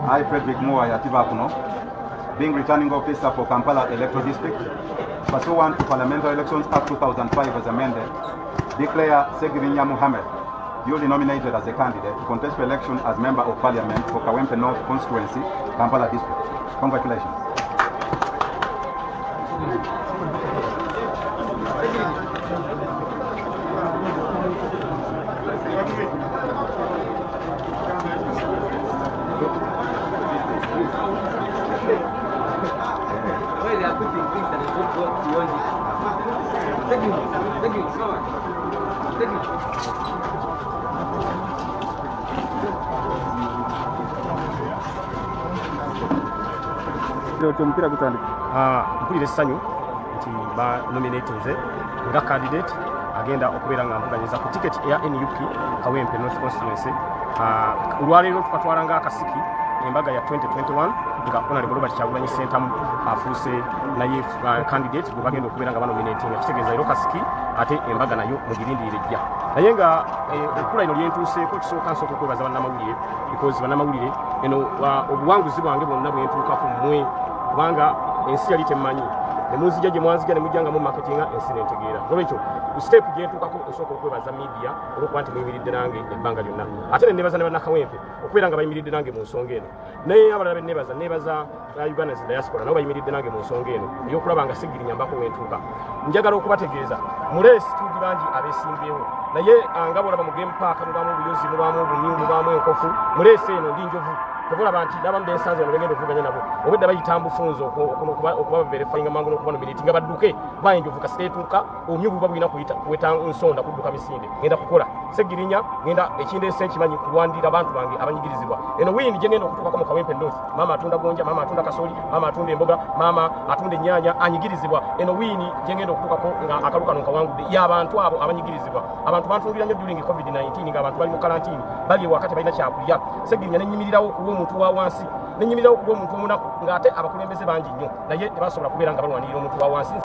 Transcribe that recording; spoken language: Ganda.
I, Frederick Moa Yativakuno, being returning officer for Kampala Electoral District, pursuant to Parliamentary Elections Act 2005 as amended, declare Segirinya Mohammed duly nominated as a candidate to contest for election as Member of Parliament for Kawempe North Constituency, Kampala District. Congratulations. Mpulira essanyu nti ba nominatinze nga candidate agenda okubeera nga mvuganyiza ku ticket eya NUP Kawempe North Constituency. Olwaleero tukatwala nga akasiki embaga ya 2021 nga Honorable Robert Kyagulanyi Ssentamu afuuse naye candidate gwe bagenda okubeera nga banominating. Kitegeeza leero kasiki ate embaga nayo mugirindirire ejja. Naye nga ekkula lino lyentuuseeko kisooka nsooka okwebaza bannamawulire because bannamawulire eno obuwanguzi bwange bwonna bwentuukako mmwe kubanga ensi yali temmanyi ne munzija gye mwanzija ne mujja nga mu marketinga ensi nentegeera. Olwekyo ku step gyentuukako osooka okwebaza media olwokuba nti muyimiridde nange ebbanga lyonna ate ne neebaza ne bannakawempe okubeera nga bayimiridde nange mu nsonga eno. Naye abalala neebaza Uganda diaspora nabo bayimiridde nange mu nsonga eno ey'okulaba nga Segirinya mbako wentuuka. Njagala okubategeeza muleesi tuli bangi abeesimbyewo naye nga bw'olaba mu game park mubaamu obuyozi mubaamu obunyu mubaamu enkofu muleesi eno ndi njovu. Tebulaba nti n'abamu bensanze bano begenda okuvuganya nabo obwedda bayita mbufunzo okuba verifyinga mangu n'okuba nominati nga badduke kuba enjovu kasita etuuka omyu buba bulina kuweta nsonda kudduka misinde. Ngenda kukola Segirinya ngenda ekindeese nkimanyi kulwanirira abantu bange abanyigirizibwa. Eno wiini gye ngenda okutuukako mu Kawempe North, maama atunda gonja, maama atunda kasooli, maama atunda emboga, maama atunda ennyaanya anyigirizibwa. Eno wiini gye ngenda okutuukako nga akalu kano nkawangudde y'abantu abo abanyigirizibwa. Abantu bantungira nnyo during COVID-19 ng'abantu bali mu kalantiini bali ewaka tebalina kyakulya. Segirinya nenyimirirawo ku lw'omuntu wa wansi, nenyimirirawo ku lw'omuntu omunaku ng'ate abakulembeze bangi nnyo naye tebasobola kubeera nga balwanirira omuntu wa wansi.